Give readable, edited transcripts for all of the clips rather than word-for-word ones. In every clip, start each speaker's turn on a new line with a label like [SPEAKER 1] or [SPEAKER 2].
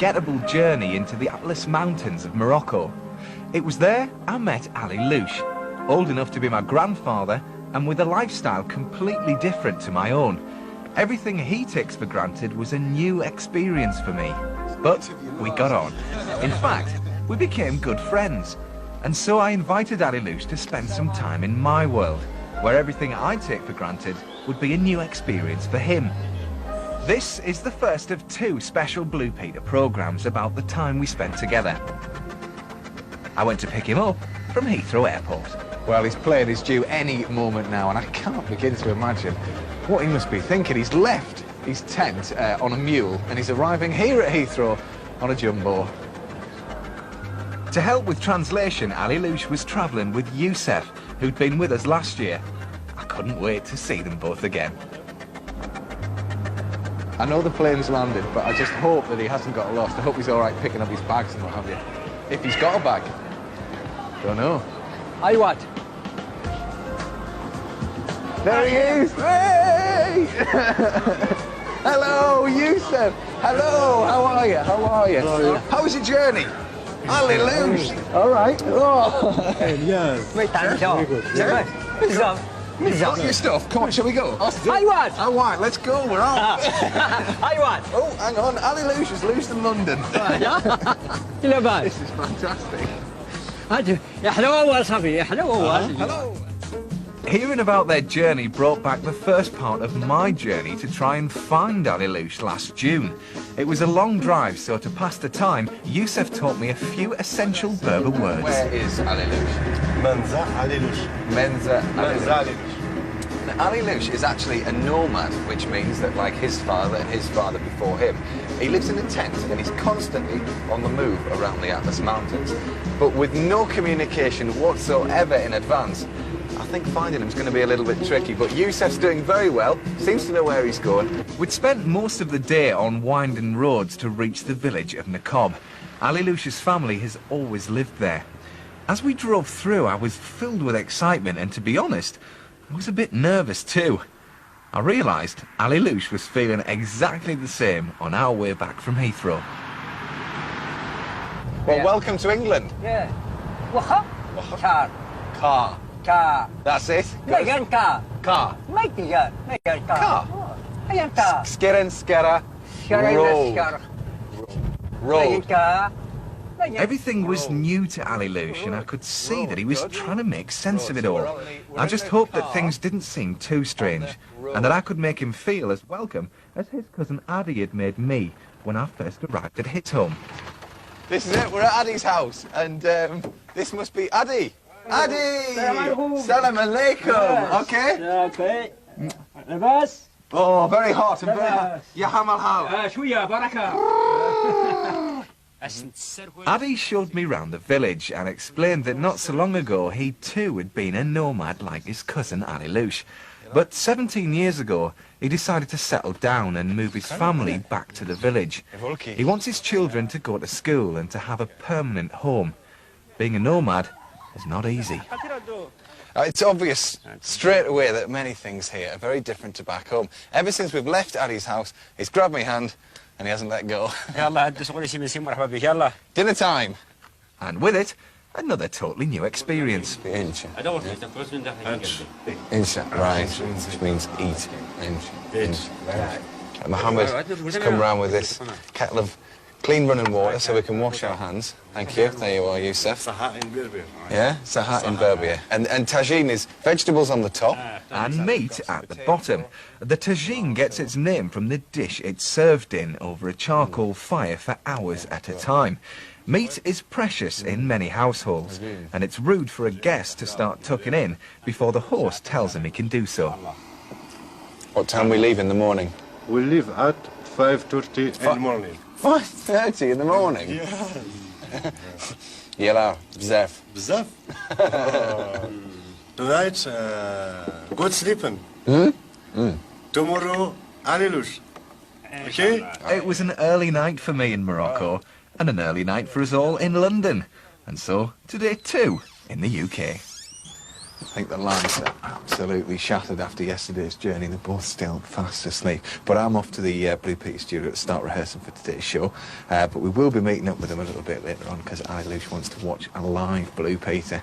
[SPEAKER 1] unforgettable journey into the Atlas Mountains of Morocco. It was there I met Ali Louche, old enough to be my grandfather and with a lifestyle completely different to my own. Everything he takes for granted was a new experience for me. But we got on. In fact, we became good friends. And so I invited Ali Louche to spend some time in my world, where everything I take for granted would be a new experience for him. This is the first of 2 special Blue Peter programmes about the time we spent together. I went to pick him up from Heathrow Airport. Well, his plane is due any moment now, and I can't begin to imagine what he must be thinking. He's left his tent on a mule, and he's arriving here at Heathrow on a jumbo. To help with translation, Ali Louche was travelling with Youssef, who'd been with us last year. I couldn't wait to see them both again. I know the plane's landed, but I just hope that he hasn't got lost. I hope he's all right picking up his bags and what have you. If he's got a bag, don't know.
[SPEAKER 2] I what?
[SPEAKER 1] There he is! Hey! Hello, Youssef! Hello, how are you? How are you? How was your journey? Ali Louche!
[SPEAKER 2] All right. Oh.
[SPEAKER 3] Yes.
[SPEAKER 2] Wait, very good.
[SPEAKER 1] Got your stuff. Come on, shall we go?
[SPEAKER 2] I what?
[SPEAKER 1] I want. Let's go. We're off.
[SPEAKER 2] I what?
[SPEAKER 1] Oh, hang on. Ali Louche is loose in London.
[SPEAKER 2] Yeah.
[SPEAKER 1] This is fantastic.
[SPEAKER 2] Hello.
[SPEAKER 1] Hearing about their journey brought back the first part of my journey to try and find Ali Louche last June. It was a long drive, so to pass the time, Youssef taught me a few essential Berber words.
[SPEAKER 4] Where is Ali Louche?
[SPEAKER 3] Menza Ali Louche.
[SPEAKER 4] Menza Ali
[SPEAKER 3] Menza
[SPEAKER 4] Louche.
[SPEAKER 3] Ali Louche.
[SPEAKER 4] Now, Ali Louche is actually a nomad, which means that, like his father and his father before him, he lives in a tent and he's constantly on the move around the Atlas Mountains. But with no communication whatsoever in advance, I think finding him's going to be a little bit tricky, but Youssef's doing very well, seems to know where he's going.
[SPEAKER 1] We'd spent most of the day on winding roads to reach the village of Nomad. Ali Louche's family has always lived there. As we drove through, I was filled with excitement, and to be honest, I was a bit nervous too. I realised Ali Louche was feeling exactly the same on our way back from Heathrow.
[SPEAKER 4] Well, welcome to England.
[SPEAKER 2] Yeah. Car.
[SPEAKER 4] Car.
[SPEAKER 2] Car.
[SPEAKER 4] That's it.
[SPEAKER 2] Megan car.
[SPEAKER 4] Car.
[SPEAKER 2] Megan car.
[SPEAKER 4] Car.
[SPEAKER 2] Megan car.
[SPEAKER 4] Skeren, skera, road. Road.
[SPEAKER 2] Car.
[SPEAKER 1] Everything was new to Ali Louche, and I could see that he was trying to make sense of it all. I just hoped that things didn't seem too strange, and that I could make him feel as welcome as his cousin Adi had made me when I first arrived at his home.
[SPEAKER 4] This is it, we're at Adi's house, and this must be Adi. Adi! Salam alaikum! Okay?
[SPEAKER 2] Okay. لباس.
[SPEAKER 4] Oh, very hot and very hot. Ya hamal how?
[SPEAKER 2] شوية بركة.
[SPEAKER 1] Adi showed me round the village and explained that not so long ago he too had been a nomad like his cousin Ali Louche. But 17 years ago he decided to settle down and move his family back to the village. He wants his children to go to school and to have a permanent home. Being a nomad is not easy.
[SPEAKER 4] It's obvious straight away that many things here are very different to back home. Ever since we've left Adi's house, he's grabbed my hand and he hasn't let go. Dinner time.
[SPEAKER 1] And with it, another totally new experience.
[SPEAKER 4] Inch. Inch, right, which means eat. Inch. Mohammed has come round with this kettle of clean running water so we can wash our hands. Thank you. There you are, Youssef. Yeah, sahat in Berber. And tagine is vegetables on the top.
[SPEAKER 1] And meat at the bottom. The tagine gets its name from the dish it's served in over a charcoal fire for hours at a time. Meat is precious in many households, and it's rude for a guest to start tucking in before the host tells him he can do so.
[SPEAKER 4] What time we leave in the morning?
[SPEAKER 3] We leave at 5:30 in the morning.
[SPEAKER 4] 5:30 in the morning?
[SPEAKER 3] Yeah.
[SPEAKER 4] Yalla, bzaf.
[SPEAKER 3] Bzaf. Tonight, good sleeping. Tomorrow, Ali Louche. Okay?
[SPEAKER 1] It was an early night for me in Morocco, and an early night for us all in London. And so, today too, in the UK.
[SPEAKER 4] I think the lads are absolutely shattered after yesterday's journey. They're both still fast asleep. But I'm off to the Blue Peter studio to start rehearsing for today's show. But we will be meeting up with them a little bit later on because Ali Lush wants to watch a live Blue Peter.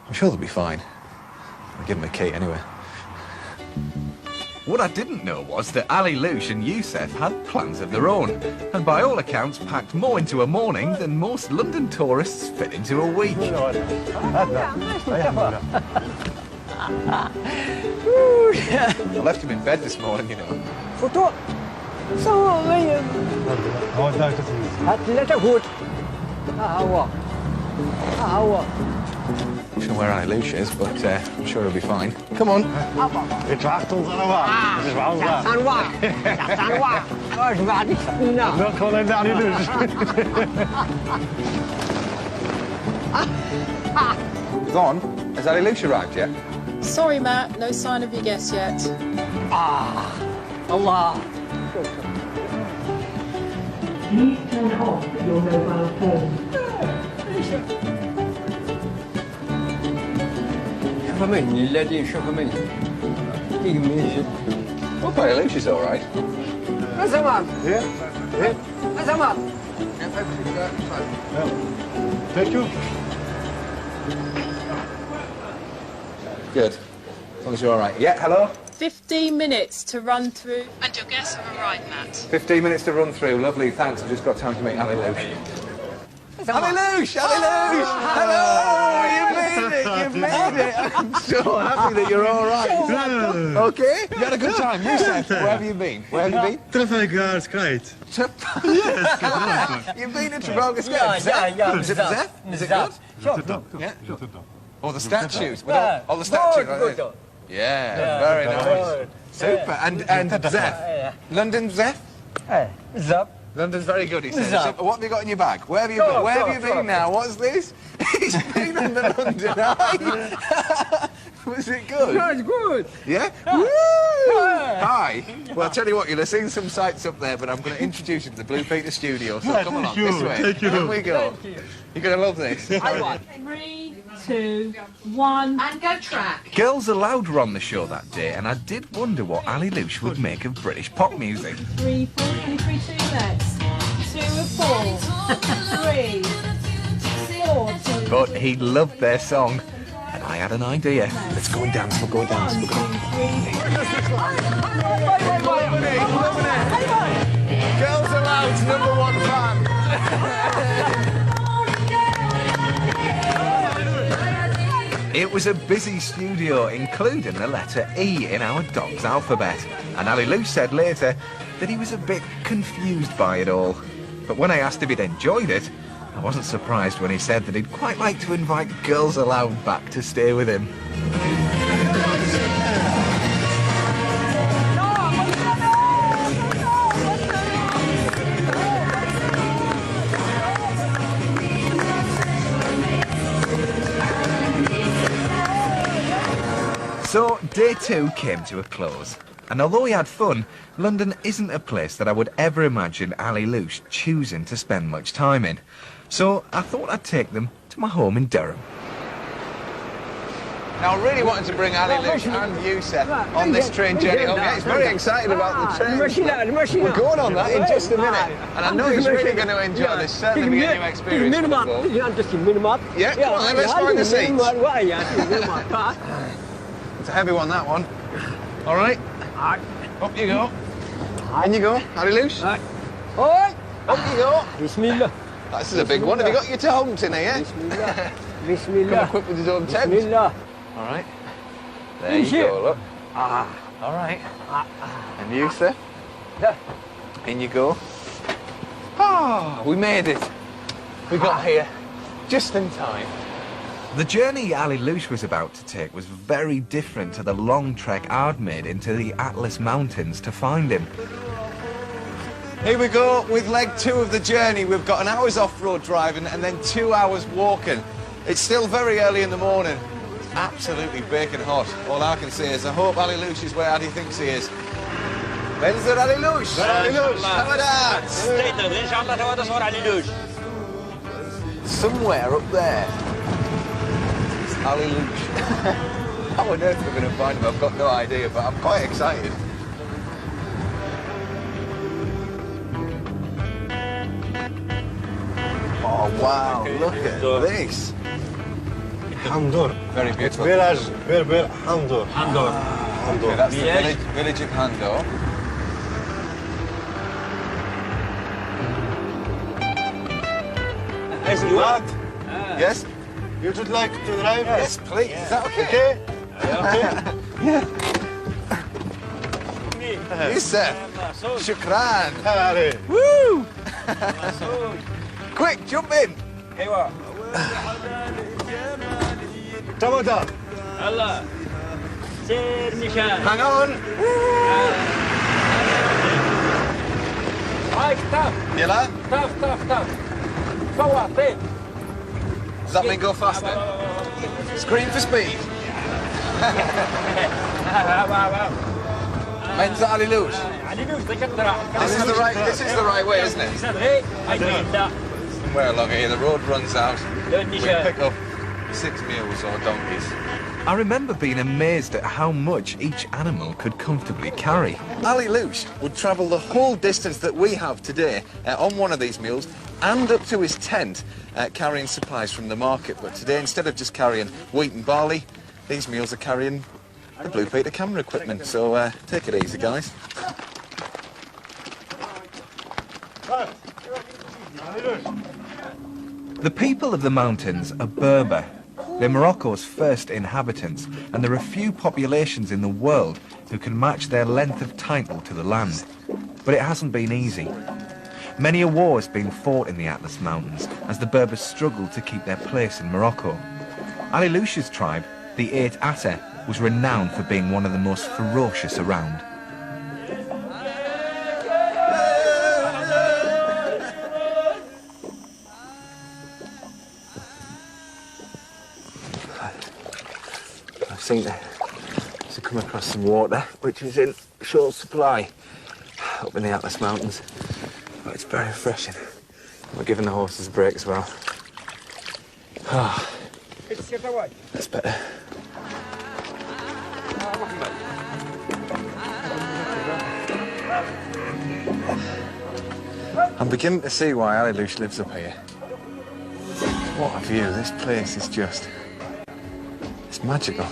[SPEAKER 4] I'm sure they'll be fine. I'll give them a key anyway.
[SPEAKER 1] What I didn't know was that Ali Lush and Youssef had plans of their own, and by all accounts packed more into a morning than most London tourists fit into a week.
[SPEAKER 2] I
[SPEAKER 4] left him in bed this morning, you know.
[SPEAKER 2] Foto. Zo, weet je. Het letter goed. Houden. Houden.
[SPEAKER 4] I'm not sure where Ali Lush is, but I'm sure he'll be fine. Come on.
[SPEAKER 3] Het wacht ons allemaal. Het is wel waar.
[SPEAKER 2] Aan waar. Aan waar. Waar is waar die nou?
[SPEAKER 3] Dat gewoon in de Ali Lush.
[SPEAKER 4] Gone? Has Ali Lush arrived yet?
[SPEAKER 5] Sorry, Matt, no sign of your guest yet.
[SPEAKER 2] Allah.
[SPEAKER 6] Please turn off your mobile phone.
[SPEAKER 2] شوف مني الذي شوف مني.
[SPEAKER 4] Well, Ali Lush is all right.
[SPEAKER 2] أزمان.
[SPEAKER 3] Yeah? Yeah?
[SPEAKER 2] أزمان.
[SPEAKER 3] Thank you.
[SPEAKER 4] Good. As long as you're all right. Yeah, hello?
[SPEAKER 5] 15 minutes to run through. And your guests have arrived, Matt.
[SPEAKER 4] 15 minutes to run through. Lovely, thanks. I've just got time to meet Ali Lush. Ali Lush! Ali Lush! Hello! You've made it! You've made it! I'm so happy that you're all right. Okay? You had a good time. Youssef, where have you been? Where have you been?
[SPEAKER 3] Trafalgar Square.
[SPEAKER 4] You've been to Trafalgar Square? Is it Zef? Is it good? Yeah. Oh, the statues. All the statues. Right? Yeah, very nice. Super. And Zef? London Zef?
[SPEAKER 2] Zap.
[SPEAKER 4] London's very good, he says.
[SPEAKER 2] Zap.
[SPEAKER 4] What have you got in your bag? Where have you been? Where have you been now? What's this? He's been on the London Eye. Was it good?
[SPEAKER 2] That's good.
[SPEAKER 4] Yeah? Woo! Hi. Well, I'll tell you what, you'll have seen some sights up there, but I'm going to introduce you to the Blue Peter studio, so come along, this way.
[SPEAKER 3] Thank you.
[SPEAKER 4] Here we go. You're going to love this.
[SPEAKER 5] 3, 2, 1. And go track.
[SPEAKER 1] Girls Aloud were on the show that day, and I did wonder what Ali Lush would make of British pop music.
[SPEAKER 6] 3, 4, 3, 2 next. 2 of 4. 3, 4, 2.
[SPEAKER 1] But he loved their song, and I had an idea.
[SPEAKER 4] Let's go and dance, we'll go and dance. We'll go. Girls Aloud's #1 fan.
[SPEAKER 1] It was a busy studio, including the letter E in our dog's alphabet. And Ali Lush said later that he was a bit confused by it all. But when I asked if he'd enjoyed it, I wasn't surprised when he said that he'd quite like to invite Girls Aloud back to stay with him. So, day 2 came to a close. And although he had fun, London isn't a place that I would ever imagine Ali Lush choosing to spend much time in. So, I thought I'd take them to my home in Durham.
[SPEAKER 4] Now, I really wanted to bring Ali Lush and Youssef on this train journey home. Yeah, he's very excited about the train. We're going on that in just a minute. And I know he's really going to enjoy this. Certainly be a new experience for them both. Yeah, come on then, let's find the seats. It's a heavy one, that one. All right. Up you go. In you go, Ali Lush. Up you go.
[SPEAKER 2] Bismillah.
[SPEAKER 4] This is a big one. Have you got your tomes in here?
[SPEAKER 2] Bismillah. Bismillah.
[SPEAKER 4] Come equipped with his own tent.
[SPEAKER 2] Bismillah.
[SPEAKER 4] All right. There you go, look. All right. And Youssef. In you go. We made it. We got here just in time.
[SPEAKER 1] The journey Ali Lush was about to take was very different to the long trek I'd made into the Atlas Mountains to find him.
[SPEAKER 4] Here we go with leg 2 of the journey. We've got an hour's off-road driving and then 2 hours walking. It's still very early in the morning. It's absolutely baking hot. All I can say is I hope Ali Lush is where Addy thinks he is. Benzer Ali Lush! Ali Lush! Have a dance! Somewhere up there. Ali Lush. How on earth we're going to find him, I've got no idea, but I'm quite excited. Oh, wow, look at this.
[SPEAKER 3] Hamdur.
[SPEAKER 4] Very beautiful.
[SPEAKER 3] Village Berber Hamdur.
[SPEAKER 4] Okay, that's the village of Handor.
[SPEAKER 3] What?
[SPEAKER 4] Yes?
[SPEAKER 3] You would like to drive?
[SPEAKER 4] Yes, please. Is that okay?
[SPEAKER 3] Okay.
[SPEAKER 4] Yusuf. Shukran.
[SPEAKER 3] Allez.
[SPEAKER 4] Woo! Quick, jump in.
[SPEAKER 3] Tamada.
[SPEAKER 2] الله سير مشان
[SPEAKER 4] Hang on.
[SPEAKER 2] هاي طاف
[SPEAKER 4] Yella?
[SPEAKER 2] طاف فوق طيب
[SPEAKER 4] Does that mean go faster? Scream for speed. Menza Ali Lush. This is the right way, isn't it? Somewhere along here, the road runs out. We pick up 6 mules or donkeys.
[SPEAKER 1] I remember being amazed at how much each animal could comfortably carry.
[SPEAKER 4] Ali Lush would travel the whole distance that we have today on one of these mules and up to his tent carrying supplies from the market. But today, instead of just carrying wheat and barley, these mules are carrying the Blue Peter camera equipment. So take it easy, guys.
[SPEAKER 1] The people of the mountains are Berber. They're Morocco's first inhabitants, and there are few populations in the world who can match their length of title to the land. But it hasn't been easy. Many a war has been fought in the Atlas Mountains as the Berbers struggled to keep their place in Morocco. Ali Lush's tribe, the 8 Atta, was renowned for being one of the most ferocious around. I seem to come across some water, which is in short supply up in the Atlas Mountains. But it's very refreshing. We're giving the horses a break as well. Oh, that's better.
[SPEAKER 4] I'm beginning to see why Ali Lush lives up here. What a view. This place is just... it's magical.